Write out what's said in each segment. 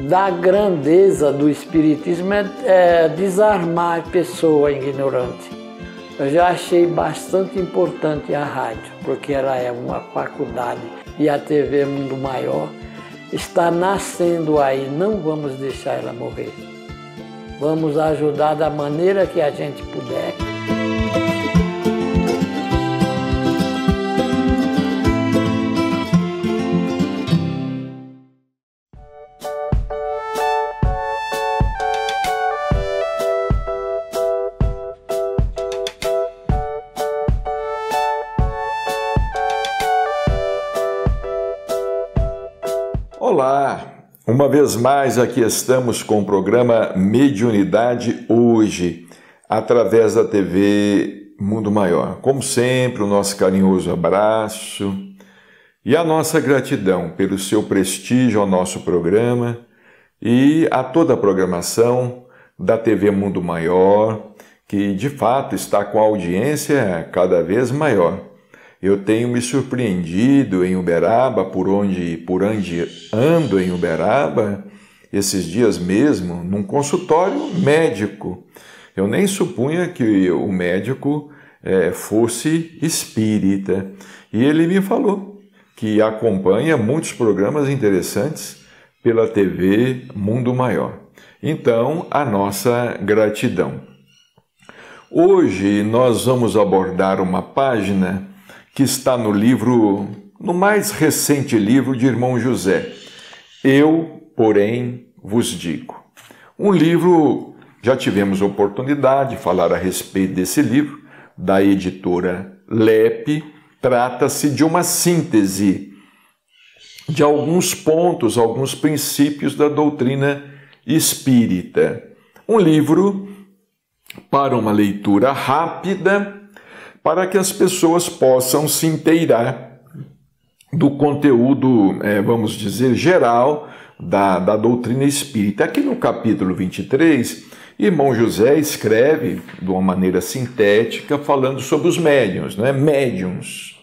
da grandeza do Espiritismo é desarmar a pessoa ignorante. Eu já achei bastante importante a rádio, porque ela é uma faculdade e a TV Mundo Maior está nascendo aí, não vamos deixar ela morrer. Vamos ajudar da maneira que a gente puder. Olá, uma vez mais aqui estamos com o programa Mediunidade Hoje, através da TV Mundo Maior. Como sempre, o nosso carinhoso abraço e a nossa gratidão pelo seu prestígio ao nosso programa e a toda a programação da TV Mundo Maior, que de fato está com a audiência cada vez maior. Eu tenho me surpreendido em Uberaba, por onde ando em Uberaba, esses dias mesmo, num consultório médico. Eu nem supunha que o médico fosse espírita. E ele me falou que acompanha muitos programas interessantes pela TV Mundo Maior. Então, a nossa gratidão. Hoje nós vamos abordar uma página que está no mais recente livro de Irmão José, Eu, porém, vos digo. Um livro, já tivemos oportunidade de falar a respeito desse livro, da editora LEP. Trata-se de uma síntese de alguns pontos, alguns princípios da doutrina espírita. Um livro para uma leitura rápida, para que as pessoas possam se inteirar do conteúdo, vamos dizer, geral da doutrina espírita. Aqui no capítulo 23, Irmão José escreve de uma maneira sintética, falando sobre os médiuns, não é? Médiuns,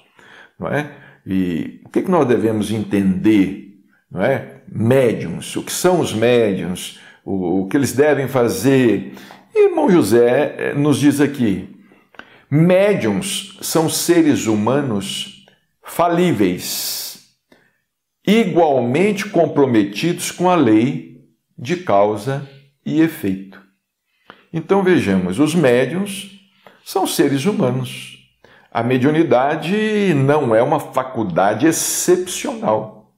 não é? E o que nós devemos entender, não é? Médiuns, o que são os médiuns, o que eles devem fazer. E Irmão José nos diz aqui: médiuns são seres humanos falíveis, igualmente comprometidos com a lei de causa e efeito. Então vejamos, os médiuns são seres humanos. A mediunidade não é uma faculdade excepcional.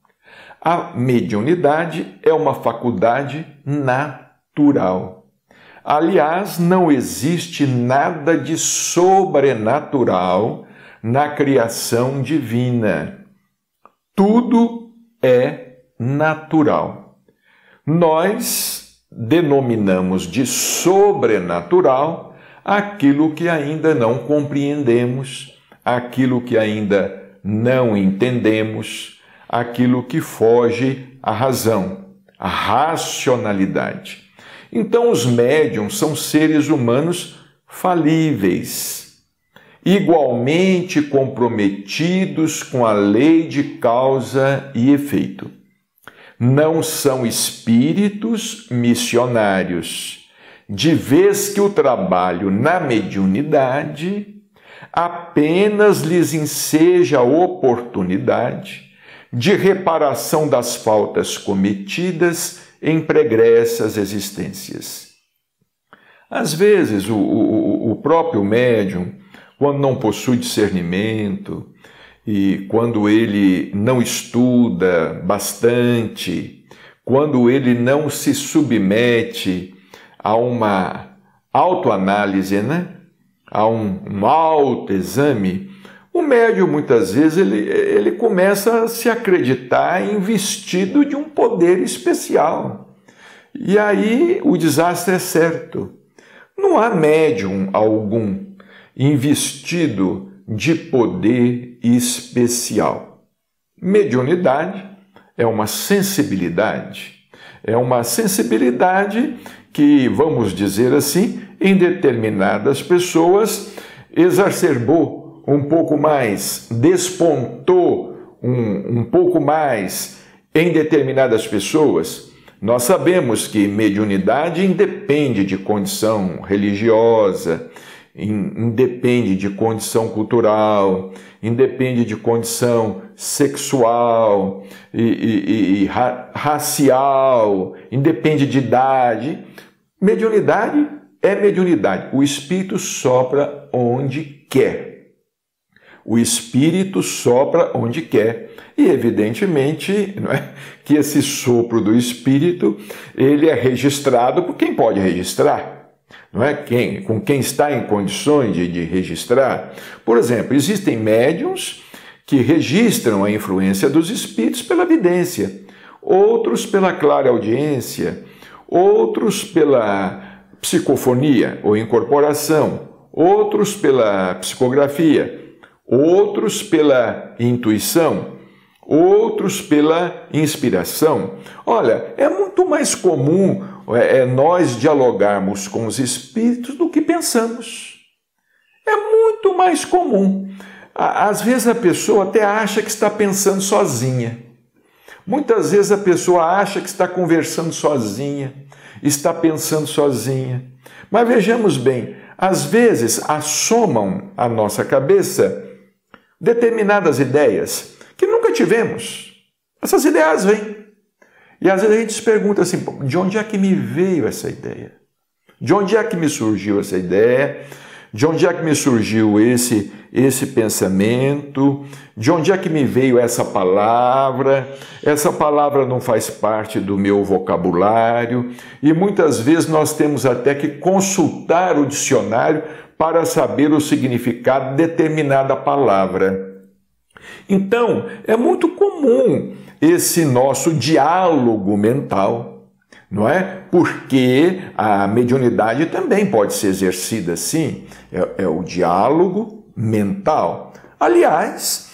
A mediunidade é uma faculdade natural. Aliás, não existe nada de sobrenatural na criação divina. Tudo é natural. Nós denominamos de sobrenatural aquilo que ainda não compreendemos, aquilo que ainda não entendemos, aquilo que foge à razão, à racionalidade. Então, os médiuns são seres humanos falíveis, igualmente comprometidos com a lei de causa e efeito. Não são espíritos missionários, de vez que o trabalho na mediunidade apenas lhes enseja a oportunidade de reparação das faltas cometidas em pregressas existências. Às vezes, o próprio médium, quando não possui discernimento e quando ele não estuda bastante, quando ele não se submete a uma autoanálise, a um autoexame, o médium muitas vezes ele começa a se acreditar investido de um poder especial. E aí o desastre é certo. Não há médium algum investido de poder especial. Mediunidade é uma sensibilidade que, vamos dizer assim, em determinadas pessoas exacerbou um pouco mais, despontou um pouco mais Em determinadas pessoas, nós sabemos que mediunidade independe de condição religiosa, independe de condição cultural, independe de condição sexual e racial, independe de idade. Mediunidade é mediunidade. O Espírito sopra onde quer. O Espírito sopra onde quer. E, evidentemente, não é, que esse sopro do Espírito ele é registrado por quem pode registrar. Não é? Com quem está em condições de registrar. Por exemplo, existem médiuns que registram a influência dos espíritos pela vidência, outros pela clareaudiência, outros pela psicofonia ou incorporação, outros pela psicografia, outros pela intuição, outros pela inspiração. Olha, é muito mais comum nós dialogarmos com os espíritos do que pensamos. É muito mais comum. Às vezes a pessoa até acha que está pensando sozinha. Muitas vezes a pessoa acha que está conversando sozinha, está pensando sozinha. Mas vejamos bem, às vezes assomam à nossa cabeça determinadas ideias que nunca tivemos. Essas ideias vêm. E às vezes a gente se pergunta assim, de onde é que me veio essa ideia? De onde é que me surgiu essa ideia? De onde é que me surgiu esse pensamento? De onde é que me veio essa palavra? Essa palavra não faz parte do meu vocabulário. E muitas vezes nós temos até que consultar o dicionário para saber o significado de determinada palavra. Então, é muito comum esse nosso diálogo mental, não é? Porque a mediunidade também pode ser exercida assim, é o diálogo mental. Aliás,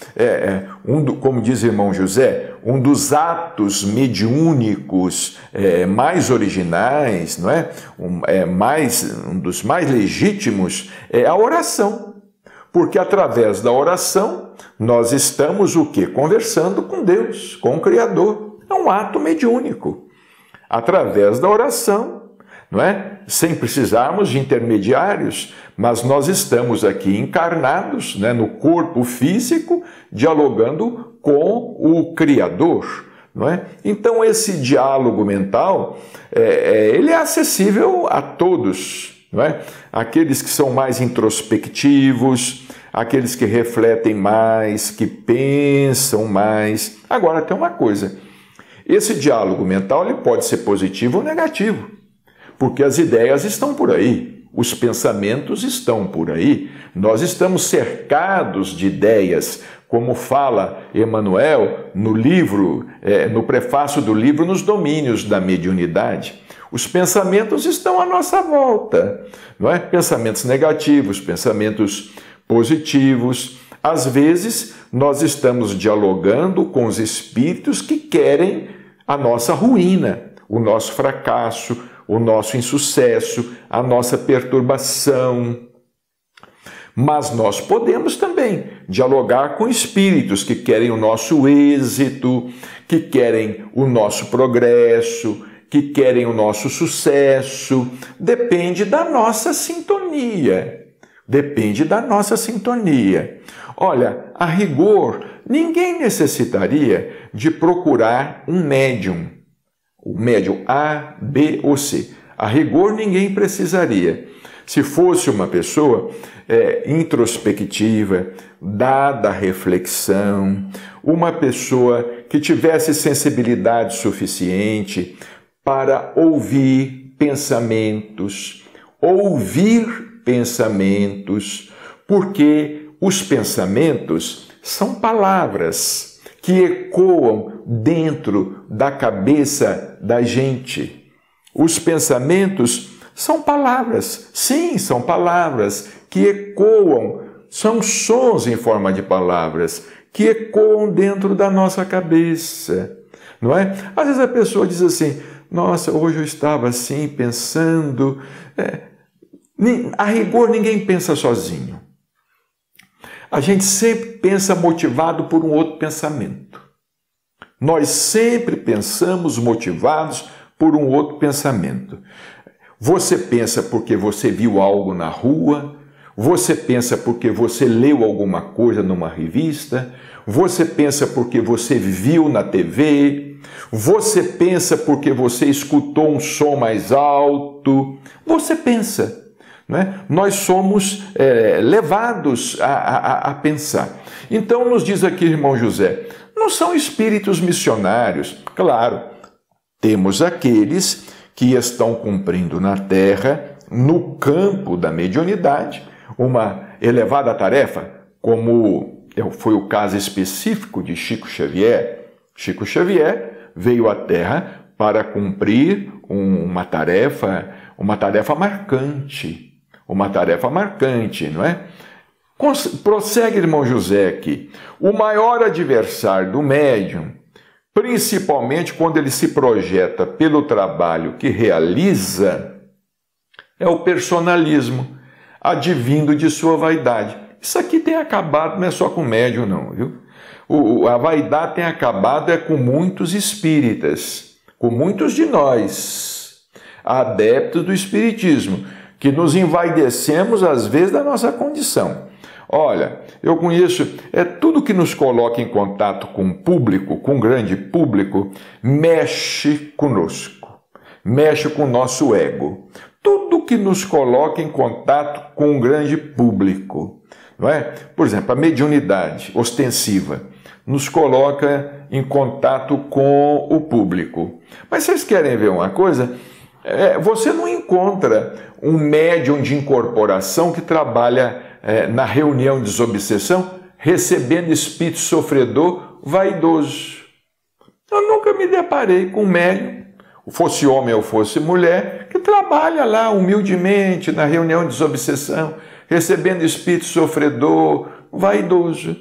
como diz o irmão José, um dos atos mediúnicos mais originais, não é? Um dos mais legítimos é a oração. Porque através da oração nós estamos o quê? Conversando com Deus, com o Criador. É um ato mediúnico. Através da oração, não é? Sem precisarmos de intermediários, mas nós estamos aqui encarnados, né, no corpo físico, dialogando com o Criador. Não é? Então esse diálogo mental, ele é acessível a todos. Não é? Aqueles que são mais introspectivos, aqueles que refletem mais, que pensam mais. Agora tem uma coisa, esse diálogo mental ele pode ser positivo ou negativo, porque as ideias estão por aí, os pensamentos estão por aí, nós estamos cercados de ideias, como fala Emmanuel no livro, no prefácio do livro, Nos Domínios da Mediunidade. Os pensamentos estão à nossa volta, não é? Pensamentos negativos, pensamentos positivos. Às vezes, nós estamos dialogando com os espíritos que querem a nossa ruína, o nosso fracasso, o nosso insucesso, a nossa perturbação. Mas nós podemos também dialogar com espíritos que querem o nosso êxito, que querem o nosso progresso, que querem o nosso sucesso. Depende da nossa sintonia. Depende da nossa sintonia. Olha, a rigor, ninguém necessitaria de procurar um médium. O médium A, B ou C. A rigor, ninguém precisaria. Se fosse uma pessoa introspectiva, dada à reflexão, uma pessoa que tivesse sensibilidade suficiente para ouvir pensamentos, porque os pensamentos são palavras que ecoam dentro da cabeça da gente. Os pensamentos são palavras, sim, são palavras que ecoam, são sons em forma de palavras que ecoam dentro da nossa cabeça, não é? Às vezes a pessoa diz assim, nossa, hoje eu estava assim pensando. A rigor, ninguém pensa sozinho. A gente sempre pensa motivado por um outro pensamento. Nós sempre pensamos motivados por um outro pensamento. Você pensa porque você viu algo na rua, você pensa porque você leu alguma coisa numa revista, você pensa porque você viu na TV, você pensa porque você escutou um som mais alto, você pensa. Né? Nós somos levados a pensar. Então nos diz aqui, irmão José, não são espíritos missionários. Claro, temos aqueles que estão cumprindo na Terra, no campo da mediunidade, uma elevada tarefa, como foi o caso específico de Chico Xavier. Chico Xavier veio à Terra para cumprir uma tarefa marcante. Uma tarefa marcante, não é? Prossegue, irmão José, aqui. O maior adversário do médium, principalmente quando ele se projeta pelo trabalho que realiza, é o personalismo, advindo de sua vaidade. Isso aqui tem acabado, não é só com médium, não, viu? A vaidade tem acabado com muitos espíritas, com muitos de nós, adeptos do espiritismo, que nos envaidecemos às vezes da nossa condição. Olha, eu conheço, tudo que nos coloca em contato com o público, com o grande público, mexe conosco, mexe com o nosso ego. Tudo que nos coloca em contato com o grande público, não é? Por exemplo, a mediunidade ostensiva nos coloca em contato com o público. Mas vocês querem ver uma coisa? Você não encontra um médium de incorporação que trabalha na reunião de desobsessão recebendo espírito sofredor vaidoso. Eu nunca me deparei com um médium, fosse homem ou fosse mulher, que trabalha lá humildemente na reunião de desobsessão, recebendo espírito sofredor vaidoso.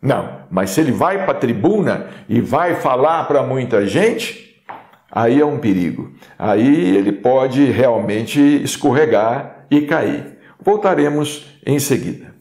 Não, mas se ele vai para a tribuna e vai falar para muita gente, aí é um perigo. Aí ele pode realmente escorregar e cair. Voltaremos em seguida.